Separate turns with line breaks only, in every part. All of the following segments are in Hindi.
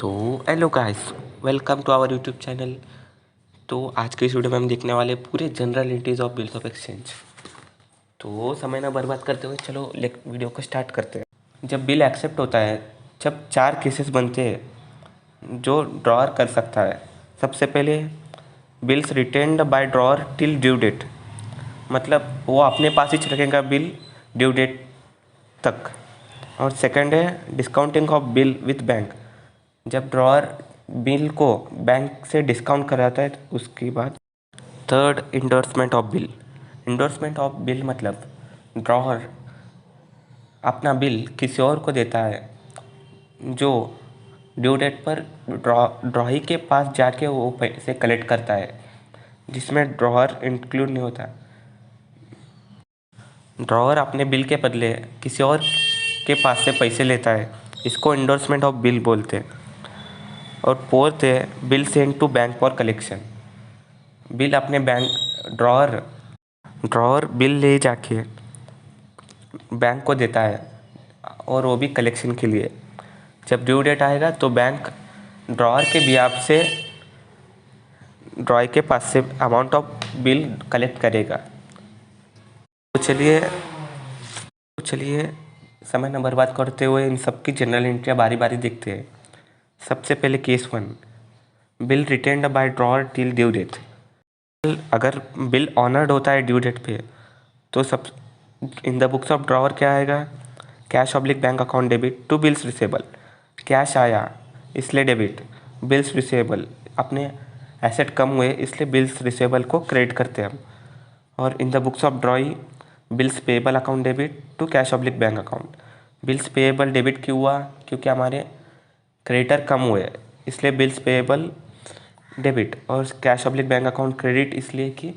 तो hello guys, welcome to our YouTube channel. तो आज के इस वीडियो में हम देखने वाले पूरे जनरलिटीज़ ऑफ बिल्स ऑफ एक्सचेंज। तो समय ना बर्बाद करते हुए चलो वीडियो को स्टार्ट करते हैं। जब बिल एक्सेप्ट होता है, जब 4 केसेस बनते हैं जो ड्रॉअर कर सकता है। सबसे पहले bills retained by drawer till due date, मतलब वो अपने पास ही रखेगा बिल ड्यू डेट तक। और सेकंड है discounting of bill with bank, जब ड्रॉअर बिल को बैंक से डिस्काउंट कराता है उसके बाद। Third, endorsement of bill. Endorsement of bill मतलब ड्रॉअर अपना बिल किसी और को देता है जो ड्यू डेट पर ड्रॉही के पास जाके वो पैसे कलेक्ट करता है, जिसमें ड्रॉअर इंक्लूड नहीं होता। ड्रॉअर अपने बिल के बदले किसी और के पास से पैसे लेता है, इसको इंडोर्समेंट ऑफ बिल बोलते हैं। और फोर्थ है bill send to bank for collection. Bill अपने बैंक ड्रॉअर बिल ले जाके बैंक को देता है, और वो भी कलेक्शन के लिए। जब ड्यू डेट आएगा तो बैंक ड्रॉअर के बिहाफ से ड्रॉअर के पास से अमाउंट ऑफ बिल कलेक्ट करेगा। तो चलिए समय न बर्बाद करते हुए इन सब की जनरल एंट्रियाँ बारी बारी देखते हैं। सबसे पहले case 1, bill retained by drawer till due date. अगर बिल ऑनर्ड होता है ड्यू डेट पे तो सब in the books of drawer क्या आएगा? Cash oblique bank account debit to bills receivable. Cash आया इसलिए डेबिट, बिल्स रिसेबल अपने एसेट कम हुए इसलिए बिल्स रिसेबल को क्रेडिट करते हैं हम। और in the books of drawee bills payable account debit to cash oblique bank account. Bills payable debit क्यों हुआ? क्योंकि हमारे क्रेडिटर कम हुए इसलिए बिल्स पेएबल डेबिट। और cash oblique bank account credit इसलिए कि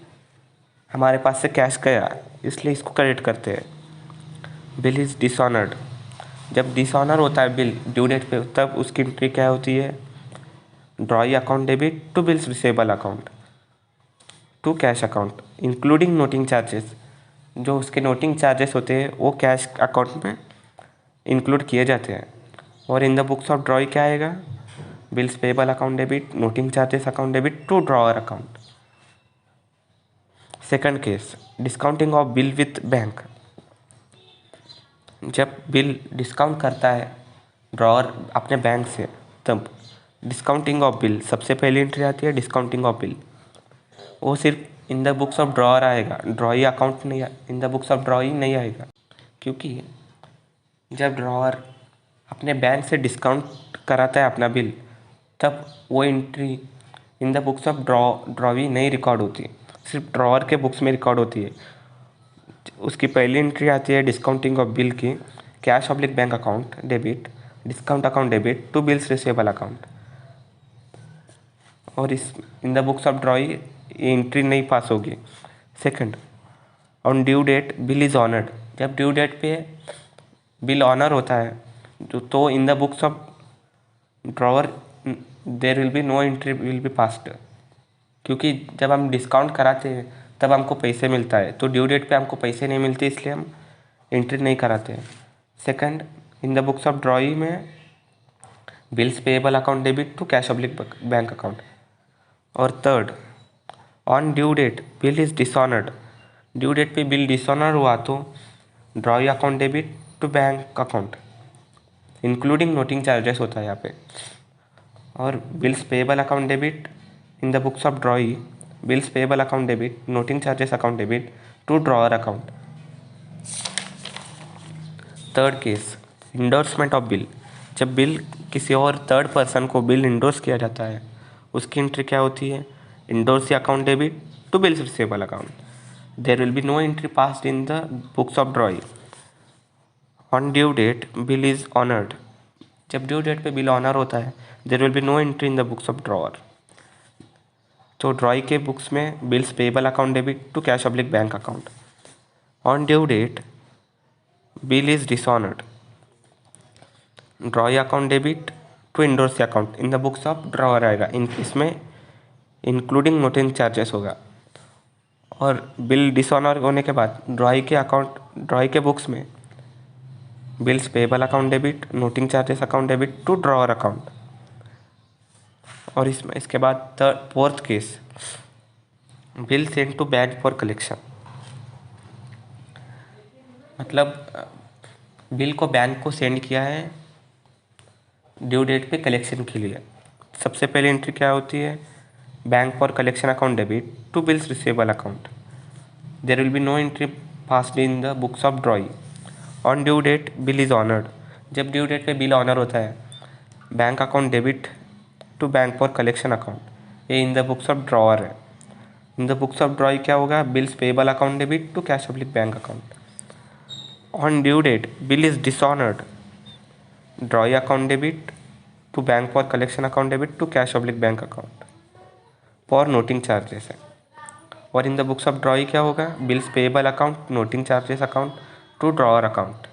हमारे पास से कैश गया इसलिए इसको क्रेडिट करते हैं। बिल इज़ डिसऑनर्ड, जब डिसऑनर होता है बिल ड्यू डेट पे तब उसकी एंट्री क्या होती है? Drawee account debit to bills receivable account to cash account including noting charges. जो उसके नोटिंग चार्जेस होते हैं वो कैश अकाउंट में इंक्लूड किए जाते हैं। और in the books of drawee क्या आएगा? Bills payable account debit, noting charges account debit to drawer account. Second case, discounting of bill with bank. जब बिल डिस्काउंट करता है ड्रॉअर अपने बैंक से तब डिस्काउंटिंग ऑफ बिल सबसे पहली एंट्री आती है। डिस्काउंटिंग ऑफ बिल वो सिर्फ इन द बुक्स ऑफ ड्रॉअर आएगा, ड्रॉई अकाउंट नहीं, इन द बुक्स ऑफ ड्रॉई नहीं आएगा। क्योंकि जब ड्रॉअर अपने बैंक से डिस्काउंट कराता है अपना बिल तब वो entry in the books of drawee नहीं रिकॉर्ड होती, सिर्फ ड्रॉअर के बुक्स में रिकॉर्ड होती है। उसकी पहली एंट्री आती है डिस्काउंटिंग ऑफ बिल की, cash oblique bank account debit, discount account debit to bills receivable account. और इस in the books of drawee ये एंट्री नहीं पास होगी। Second, on due date bill is honoured. जब ड्यू डेट पे बिल ऑनर होता है तो in the books of drawer there will be no entry will be passed. क्योंकि जब हम डिस्काउंट कराते हैं तब हमको पैसे मिलता है, तो ड्यू डेट पे हमको पैसे नहीं मिलते इसलिए हम एंट्री नहीं कराते हैं। Second, in the books of drawee में bills payable account debit to cash oblique bank account. और third, on due date bill is dishonoured. Due date पे बिल डिसऑनर हुआ तो drawee account debit to bank account including noting charges होता है यहाँ पे। और bills payable account debit in the books of drawee bills payable account debit, noting charges account debit to drawer account. Third case, endorsement of bill. जब बिल किसी और थर्ड पर्सन को बिल इंडोर्स किया जाता है उसकी एंट्री क्या होती है? Endorsee account debit to bills receivable account. There will be no entry passed in the books of drawee. On due date bill is honoured. जब ड्यू डेट पे बिल ऑनर होता है there will be no entry in the books of drawer. तो ड्रॉई के बुक्स में bills payable account debit to cash oblique bank account. On due date bill is dishonoured, drawee account debit to endorsee account in the books of drawer आएगा। इसमें इंक्लूडिंग नोटिंग चार्जेस होगा। और बिल डिसऑनर होने के बाद ड्रॉई के बुक्स में bills payable account debit, noting charges account debit to drawer account. और इसके बाद fourth case, bill send to bank for collection. मतलब बिल को बैंक को सेंड किया है ड्यू डेट पे कलेक्शन के लिए। सबसे पहले एंट्री क्या होती है, bank for collection account debit to bills receivable account. There will be no entry passed in the books of drawee on due date bill is honoured. जब ड्यू डेट पे बिल ऑनर होता है, bank account debit to bank for collection account, ये in the books of drawer है। In the books of drawee क्या होगा, bills payable account debit to cash public bank account. On due date bill is dishonoured, drawee account debit to bank for collection account debit to cash public bank account for noting charges है। और in the books of drawee क्या होगा, bills payable account noting charges account to drawer account.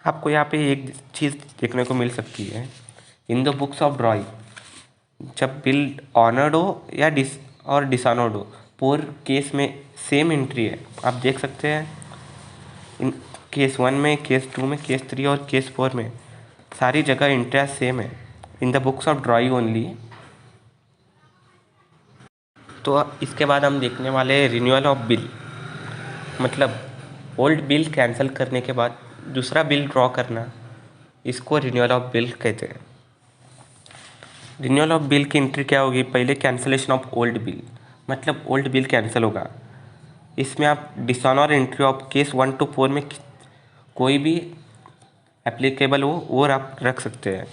आपको यहाँ पे एक चीज़ देखने को मिल सकती है, इन द बुक्स ऑफ ड्रॉई जब बिल ऑनर्ड हो या डिसऑनर्ड हो, पूरे केस में सेम एंट्री है। आप देख सकते हैं इन केस 1 में, केस 2 में, केस 3 और केस 4 में सारी जगह एंट्रियाज सेम है, in the books of ड्रॉई only. तो इसके बाद हम देखने वाले हैं रिन्यूअल ऑफ बिल। मतलब ओल्ड बिल कैंसिल करने के बाद दूसरा बिल ड्रॉ करना, इसको रिन्यूअल ऑफ बिल कहते हैं। रिन्यूअल ऑफ बिल की एंट्री क्या होगी, पहले कैंसिलेशन ऑफ ओल्ड बिल, मतलब ओल्ड बिल कैंसिल होगा। इसमें आप dishonour entry of case 1 to 4 में कोई भी एप्लीकेबल हो वो आप रख सकते हैं।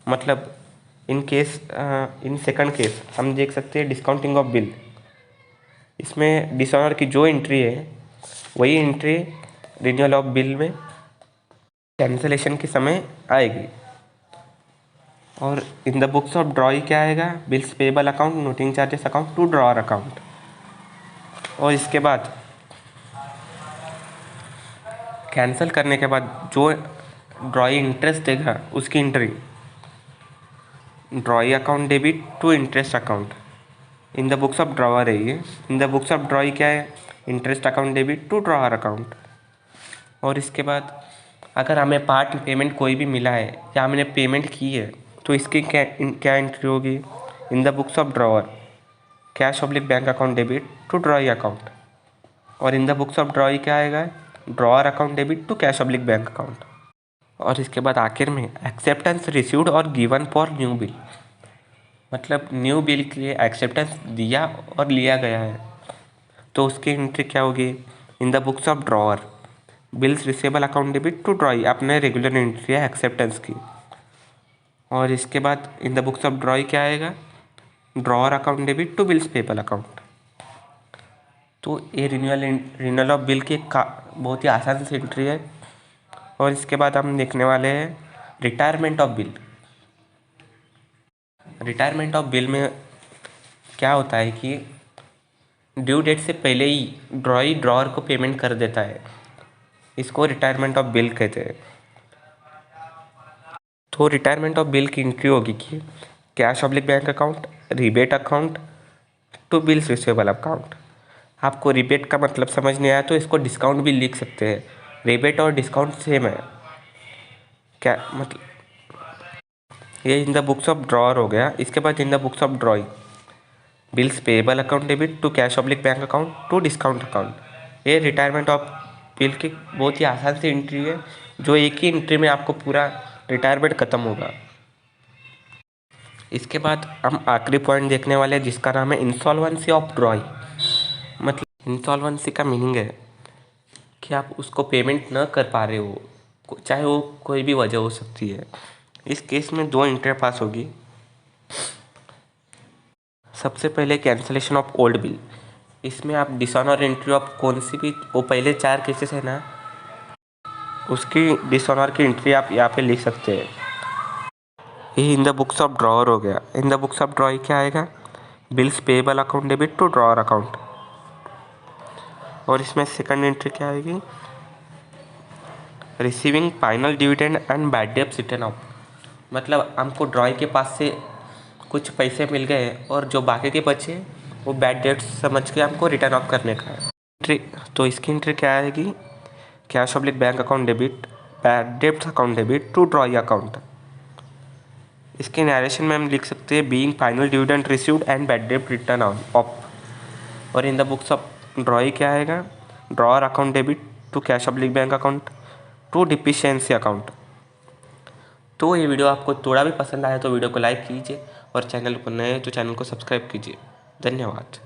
मतलब इन सेकंड केस हम देख सकते हैं डिस्काउंटिंग ऑफ बिल, इसमें डिसऑनर की जो एंट्री है वही एंट्री रिन्यूअल ऑफ बिल में कैंसिलेशन के समय आएगी। और in the books of drawee क्या आएगा, bills payable account noting charges account to drawer account. और इसके बाद कैंसिल करने के बाद जो ड्रॉई इंटरेस्ट देगा उसकी entry drawee account debit to interest account, in the books of drawer है ये। In the books of drawee क्या है, interest account debit to drawer account. और इसके बाद अगर हमें पार्ट पेमेंट कोई भी मिला है या हमने पेमेंट की है तो इसकी क्या एंट्री होगी, in the books of drawer cash public bank account debit to drawee account. और in the books of drawee क्या आएगा, drawer account debit to cash public bank account. और इसके बाद आखिर में एक्सेप्टेंस रिसीव्ड और गिवन फॉर न्यू बिल, मतलब न्यू बिल के लिए एक्सेप्टेंस दिया और लिया गया है तो उसकी एंट्री क्या होगी, in the books of drawer bills receivable account debit to drawee, अपने रेगुलर एंट्री है एक्सेप्टेंस की। और इसके बाद in the books of drawee क्या आएगा, drawer account debit to bills payable account. तो ये रिन्यूअल ऑफ बिल की बहुत ही आसान सी एंट्री है। और इसके बाद हम देखने वाले हैं retirement of bill. Retirement of bill में क्या होता है कि ड्यू डेट से पहले ही ड्रॉई ड्रॉअर को पेमेंट कर देता है, इसको रिटायरमेंट ऑफ बिल कहते हैं। तो रिटायरमेंट ऑफ बिल की एंट्री होगी कि cash public bank account rebate account to bills receivable account. आपको रिबेट का मतलब समझ नहीं आया तो इसको डिस्काउंट भी लिख सकते हैं, रिबेट और डिस्काउंट सेम है क्या, मतलब ये in the books of drawer हो गया। इसके बाद in the books of drawee bills payable account debit to cash public bank account to discount account, ये रिटायरमेंट ऑफ बिल की बहुत ही आसान सी एंट्री है जो एक ही एंट्री में आपको पूरा रिटायरमेंट ख़त्म होगा। इसके बाद हम आखिरी पॉइंट देखने वाले हैं जिसका नाम है इंसॉल्वेंसी ऑफ ड्रॉई। मतलब इंसॉल्वेंसी का मीनिंग है कि आप उसको पेमेंट न कर पा रहे हो, चाहे वो कोई भी वजह हो सकती है। इस केस में 2 एंट्री पास होगी। सबसे पहले कैंसिलेशन ऑफ ओल्ड बिल, इसमें आप डिसऑनर एंट्री ऑफ कौन सी भी वो पहले 4 केसेस है ना, उसकी डिसऑनर की एंट्री आप यहाँ पे लिख सकते हैं। ये in the books of drawer हो गया। In the books of drawee क्या आएगा, bills payable account debit to drawer account. और इसमें सेकंड एंट्री क्या आएगी, receiving final dividend and bad debts return of, मतलब हमको ड्रॉई के पास से कुछ पैसे मिल गए और जो बाकी के बचे वो बैड डेब्ट्स समझ के हमको रिटर्न ऑफ करने का है एंट्री। तो इसकी एंट्री क्या आएगी, cash public bank account debit bad debts account debit to drawee account. इसके नरेशन में हम लिख सकते हैं being final dividend received and bad debt written off. और in the books of drawee क्या आएगा, drawer account debit to cash oblique bank account to deficiency account. तो ये वीडियो आपको थोड़ा भी पसंद आया तो वीडियो को लाइक कीजिए और चैनल पर नए हैं तो चैनल को सब्सक्राइब कीजिए। धन्यवाद।